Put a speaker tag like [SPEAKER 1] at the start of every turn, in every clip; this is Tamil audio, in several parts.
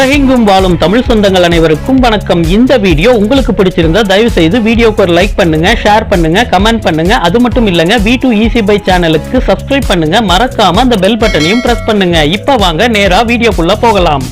[SPEAKER 1] உலகெங்கும் வாழும் தமிழ் சொந்தங்கள் அனைவருக்கும் வணக்கம். இந்த வீடியோ உங்களுக்கு பிடிச்சிருந்தா தயவு செய்து வீடியோக்கு ஒரு லைக் பண்ணுங்க, ஷேர் பண்ணுங்க, கமெண்ட் பண்ணுங்க. அது மட்டும் இல்லங்க, V2 Easy Buy சேனலுக்கு சப்ஸ்கிரைப் பண்ணுங்க. மறக்காம அந்த பெல் பட்டனையும் பிரஸ் பண்ணுங்க. இப்ப வாங்க நேரா வீடியோக்குள்ள போகலாம்.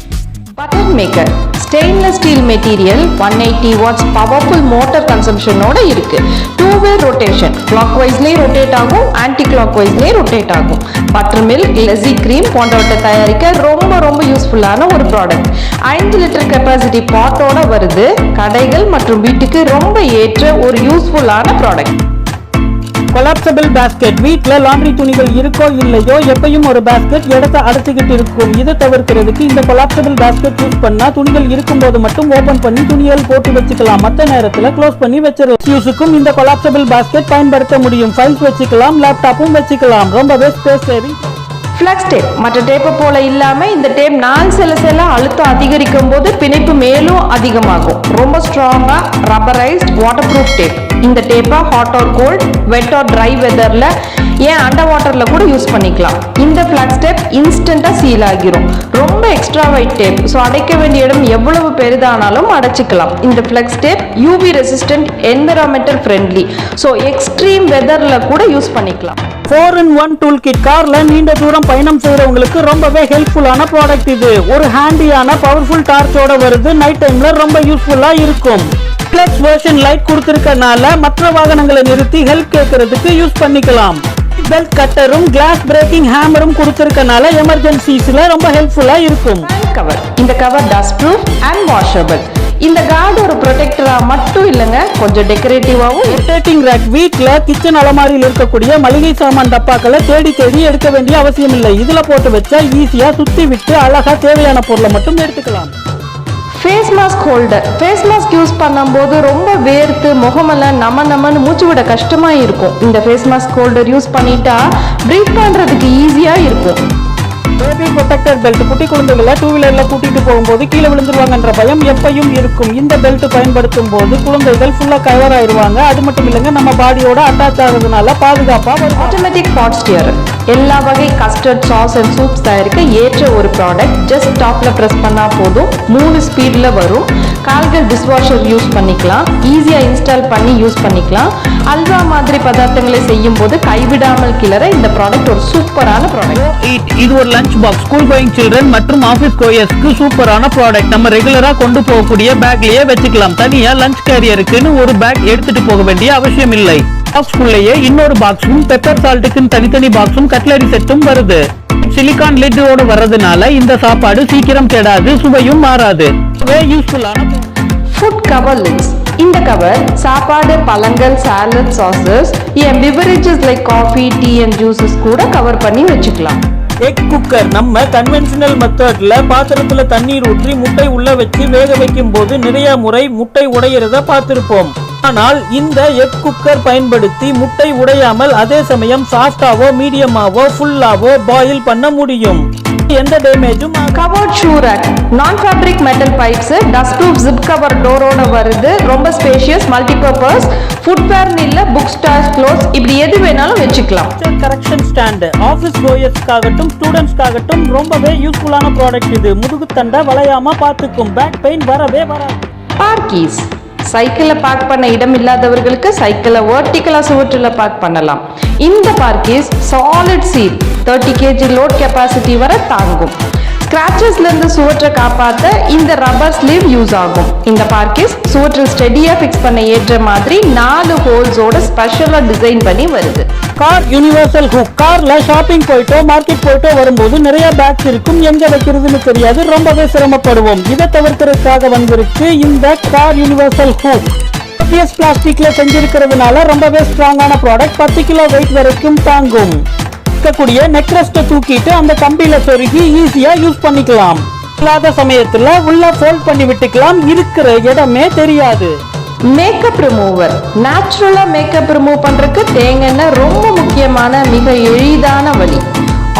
[SPEAKER 2] Butter maker stainless steel material 180 watts powerful motor கன்சம்ஷனோட இருக்கு. 2-வே ரொட்டேஷன், கிளாக்வைஸ்லயே ரொட்டேட் ஆகும், ஆன்டி கிளாக்வைஸ்லயே ரொட்டேட் ஆகும். பட்டர் மில்க், லெஸி கிரீம் போன்றவற்றை தயாரிக்க ரொம்ப யூஸ்ஃபுல்லான ஒரு ப்ராடக்ட். 5 லிட்டர் கெப்பாசிட்டி பாட்டோட வருது. கடைகள் மற்றும் வீட்டுக்கு ரொம்ப ஏற்ற ஒரு யூஸ்ஃபுல்லான ப்ராடக்ட்.
[SPEAKER 3] கொலாப்சபிள் பேஸ்கெட், வீட்ல லாண்ட்ரி துணிகள் இருக்கோ இல்லையோ எப்பயும் ஒரு பேஸ்கெட் இடத்தை அடைச்சிக்கிட்டு இருக்கும். இதை தவிர்க்கிறதுக்கு இந்த கொலாப்சபிள் பேஸ்கெட் யூஸ் பண்ணா துணிகள் இருக்கும்போது மட்டும் ஓபன் பண்ணி துணிகள் போட்டு வச்சுக்கலாம், மற்ற நேரத்துல க்ளோஸ் பண்ணி வச்சிடலாம். யூஸுக்கும் இந்த கொலாப்சபிள் பேஸ்கெட் பயன்படுத்த முடியும். ஃபைல்ஸ் வச்சுக்கலாம், லேப்டாப்பும் வச்சுக்கலாம். ரொம்பவே ஸ்பேஸ் சேவிங்.
[SPEAKER 2] ஃப்ளெக்ஸ் டேப் மற்ற டேப்பை போல இல்லாம இந்த டேப் நாள் செல்ல அழுத்தம் அதிகரிக்கும் போது பிணைப்பு மேலும் அதிகமாகும். ரொம்ப ஸ்ட்ராங்கா ரப்பரைஸ்ட் வாட்டர் ப்ரூஃப் டேப். இந்த டேப்பை hot or cold, wet or dry வெதர்ல, ஏன் அண்டர் வாட்டர்ல கூட யூஸ் பண்ணிக்கலாம். இந்த ஃப்ளெக்ஸ் டேப் இன்ஸ்டன்டா சீல் ஆகிரும். ரொம்ப எக்ஸ்ட்ரா வைட் டேப், ஸோ அடைக்க வேண்டிய இடம் எவ்வளவு பெரிதானாலும் அடைச்சிக்கலாம். இந்த flex tape UV resistant, environmental friendly, so extreme வெதர்ல கூட யூஸ் பண்ணிக்கலாம்.
[SPEAKER 3] 4-in-1 tool kit. கார்ல நீண்ட தூரம் பயணம் செய்யறவங்களுக்கு ரொம்பவே ஹெல்ப்ஃபுல்லான ப்ராடக்ட் இது. ஒரு ஹேண்டியான பவர்ஃபுல் டார்ச்சோட வருது. நைட் டைம்ல ரொம்ப யூஸ்ஃபுல்லா இருக்கும். பிளஸ் வெர்ஷன் லைட் கொடுத்திருக்கனால மற்ற வாகனங்களை நிறுத்தி ஹெல்ப் கேட்கறதுக்கு யூஸ் பண்ணிக்கலாம். பெல்ட் கட்டரும் கிளாஸ் பிரேக்கிங் ஹேமரும் கொடுத்திருக்கனால எமர்ஜென்சிஸ்ல ரொம்ப ஹெல்ப்ஃபுல்லா இருக்கும்.
[SPEAKER 2] கவர், இந்த cover dust proof and washable. இந்த கார்டு ஒரு ப்ரொடெக்டரா மட்டும் இல்லைங்க, கொஞ்சம் டெக்கரேட்டிவாவும்.
[SPEAKER 3] ரொட்டேட்டிங் ரேக், வீட்ல கிச்சன் அலமாரியில் இருக்கக்கூடிய மளிகை சாமான் டப்பாக்களை தேடி எடுக்க வேண்டிய அவசியம் இல்லை. இதுல போட்டு வச்சா ஈஸியா சுத்தி விட்டு அழகா தேவையான பொருளை மட்டும் எடுத்துக்கலாம்.
[SPEAKER 2] Face mask holder. Face mask use பண்ணும்போது ரொம்ப வேர்த்து முகமெல்லாம் நம்மன்னு மூச்சு விட கஷ்டமா இருக்கும். இந்த ஃபேஸ் மாஸ்க் ஹோல்டர் யூஸ் பண்ணிட்டா பிரீத் பண்றதுக்கு ஈஸியா இருக்கும்.
[SPEAKER 3] பேபி ப்ரொடெக்டர் பெல்ட், குட்டி குழந்தைகளை 2-வீலர்ல கூட்டிட்டு போகும்போது கீழே விழுந்துருவாங்கன்ற பயம் எப்பயும் இருக்கும். இந்த பெல்ட் பயன்படுத்தும் போது குழந்தைகள் ஃபுல்லா கவர் ஆயிடுவாங்க. அது மட்டும் இல்லைங்க, நம்ம பாடியோட அட்டாச் ஆகுறதுனால பாதுகாப்பா.
[SPEAKER 2] ஆட்டோமேட்டிக் பாட் ஸ்டியர், எல்லா வகை கஸ்டர்ட், சாஸ் அண்ட் சூப்ஸ் தயாரிக்க ஏற்ற ஒரு ப்ராடக்ட். ஜஸ்ட் டாப்ல பிரஸ் பண்ணா போதும், 3 ஸ்பீட்ல வரும். கால்கள் டிஷ்வாஷர் யூஸ் பண்ணிக்கலாம், ஈஸியா இன்ஸ்டால் பண்ணி யூஸ் பண்ணிக்கலாம். அல்வா மாதிரி பதார்த்தங்களை செய்யும் போது கைவிடாமல் கிளற இந்த ப்ராடக்ட் ஒரு சூப்பரான ப்ராடக்ட்.
[SPEAKER 1] இது ஒரு lunch box. School going children மற்றும் ஆபீஸ் கோயர்ஸ்க்கு சூப்பரான ப்ராடக்ட். நம்ம ரெகுலரா கொண்டு போகக்கூடிய பேக்லயே வச்சுக்கலாம். தனியா லஞ்ச் கேரியருக்குன்னு ஒரு பேக் எடுத்துட்டு போக வேண்டிய அவசியம் இல்லை. பாக்ஸ்குள்ளேயே இன்னொரு பாக்ஸும், பெப்பர் சால்ட்டுக்குன்னு தனித்தனி பாக்ஸும், கட்லரி செட்டும் வருது. சிலிகான் லிட்டோடு வர்றதுனால இந்த சாப்பாடு சீக்கிரம் கெடாது, சுவையும் மாறாது. யூஸ்ஃபுல்லான
[SPEAKER 2] ஃபுட் கவர் லிட்ஸ். இந்த கவர் சாப்பாடு, பழங்கள், சாலட், சாசஸ், ஏன் beverages like coffee, tea and juices கூட கவர் பண்ணி வச்சுக்கலாம்.
[SPEAKER 3] Egg cooker. நம்ம கன்வென்ஷனல் மெத்தட்ல பாத்திரத்துல தண்ணீர் ஊற்றி முட்டை உள்ள வச்சு வேக வைக்கும் போது நிறைய முறை முட்டை உடையிறத பார்த்திருப்போம். ஆனால் இந்த எக் குக்கர் பயன்படுத்தி முட்டை உடையாமல் அதே சமயம் சாஃப்டாவோ, மீடியமாவோ, ஃபுல்லாவோ பாயில் பண்ண முடியும். எந்த டேமேஜும்.
[SPEAKER 2] Covered shoe rack, non fabric metal pipes, dust proof zip cover டோரோட வருது. ரொம்ப ஸ்பேஷியஸ், மல்டிபர்பஸ். ஃபுட்வேர் இல்ல, புக் ஸ்டார்ஸ், க்ளோத்ஸ், இப்படி எது வேணாலும் வச்சுக்கலாம்.
[SPEAKER 3] கரெக்ஷன் ஸ்டாண்ட், ஆபீஸ் கோயர்ஸ்க்காகட்டும் ஸ்டூடெண்ட்ஸ்க்காகட்டும் ரொம்பவே யூஸ்ஃபுல்லான ப்ராடக்ட் இது. முதுகு தண்டை வளையாம பார்த்துக்கும், பேக் பெயின் வரவே வராது.
[SPEAKER 2] பார்க்கிஸ், சைக்கிளை பார்க் பண்ண இடம் இல்லாதவர்களுக்கு சைக்கிளை வெர்டிகலா சுவற்றில் பார்க் பண்ணலாம். இந்த பார்க்கிஸ் solid seal, 30 kg load capacity வரை தாங்கும். ஸ்கிராச்சஸ்ல இருந்து சுவற்றை காப்பாற்ற இந்த ரப்பர் ஸ்லீவ் யூஸ் ஆகும். இந்த பார்க்கிஸ் சுவற்றில் ஸ்டெடியா ஃபிக்ஸ் பண்ண ஏற்ற மாதிரி 4 ஹோல்ஸோட ஸ்பெஷலா டிசைன் பண்ணி வருது.
[SPEAKER 3] Car universal hook. கார்ல ஷாப்பிங் போயிட்டோ மார்க்கெட் போயிட்டோ வரும்போது நிறைய பேக்ஸ் இருக்கும், எங்க வைக்கிறதுன்னு தெரியாது, ரொம்பவே சிரமப்படுவோம். இதை தவிர்க்கிறதுக்காக வந்திருக்கு இந்த கார் யூனிவர்சல் ஹூக். பிளாஸ்டிக்ல செஞ்சிருக்கிறதுனால ரொம்பவே ஸ்ட்ராங்கான ப்ராடக்ட். 10 கிலோ வெயிட் வரைக்கும் தாங்கும். இருக்கக்கூடிய நெக்ரஸ்ட தூக்கிட்டு அந்த கம்பியில சொருகி ஈஸியா யூஸ் பண்ணிக்கலாம். இல்லாத சமயத்துல உள்ள ஃபோல்ட் பண்ணி விட்டுக்கலாம், இருக்கிற இடமே தெரியாது.
[SPEAKER 2] Makeup remover. நேச்சுரலா மேக்கப் ரிமூவ் பண்றதுக்கு தேங்காய் எண்ணெய் ரொம்ப முக்கியமான மிக எளிதான வழி.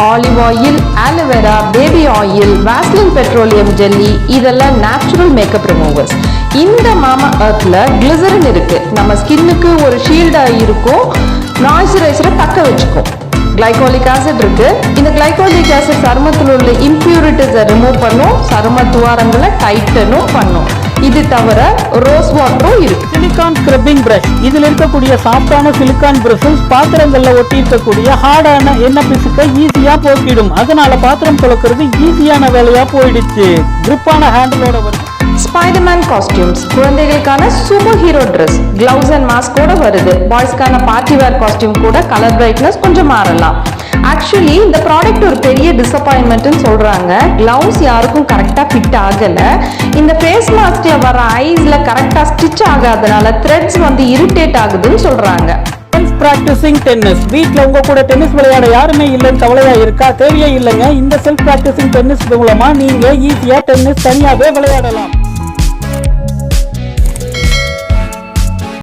[SPEAKER 2] Olive oil, aloe vera, baby oil, Vaseline petroleum jelly, இதெல்லாம் நேச்சுரல் மேக்கப் ரிமூவர்ஸ். இந்த மாமா எர்த்ல கிளிசரின் இருக்கு. நம்ம ஸ்கின்னுக்கு ஒரு ஷீல்டா இருக்கும், மாய்ஸ்சரைசரை தக்க வச்சுக்கும். கிளைகோலிக் ஆசிட் இருக்கு. இந்த கிளைகோலிக் ஆசிட் சருமத்தில் உள்ள இம்பியூரிட்டிஸை ரிமூவ் பண்ணும், சரும துவாரங்களை டைட்டனும் பண்ணும். இது தவிர ரோஸ் வாட்டரும் இருக்கு.
[SPEAKER 3] சிலிகான் ஸ்க்ரப்பிங் பிரஷ், இதில் இருக்கக்கூடிய சாஃப்டான சிலிகான் பிரஷஸ் பாத்திரங்கள்ல ஒட்டி இருக்கக்கூடிய ஹார்டான எண்ணெய் பிசுக்க ஈஸியா போக்கிடும். அதனால பாத்திரம் துளக்கிறது ஈஸியான வேலையா போயிடுச்சு. கிரிப்பான ஹேண்டிலோட வருது.
[SPEAKER 2] ஸ்பைடர்மேன் காஸ்டியூம்ஸ், குழந்தைகளுக்கான superhero dress, gloves and மாஸ்கோட வருது. பாய்ஸ்க்கான பார்ட்டி வேர் காஸ்டியூம் கூட கலர் பிரைட்னஸ் கொஞ்சம் மாறலாம். ஆக்சுவலி இந்த ப்ராடக்ட் ஒரு பெரிய டிசப்பாயின்மெண்ட்னு சொல்றாங்க. கிளவுஸ் யாருக்கும் கரெக்டா ஃபிட் ஆகல. இந்த ஃபேஸ் மாஸ்க்ல வர ஐஸ்ல கரெக்டா ஸ்டிச் ஆகாதனால த்ரெட்ஸ் வந்து இரிட்டேட் ஆகுதுன்னு சொல்றாங்க.
[SPEAKER 3] செல்ஃப் பிராக்டிசிங் டென்னிஸ், வீட்ல உங்க கூட டென்னிஸ் விளையாட யாருமே இல்லைன்னு கவலையா இருக்கா? தேவையே இல்லைங்க. இந்த செல்ஃப் பிராக்டிசிங் டென்னிஸ் மூலமா நீங்க ஈஸியா டென்னிஸ் தனியாவே விளையாடலாம்.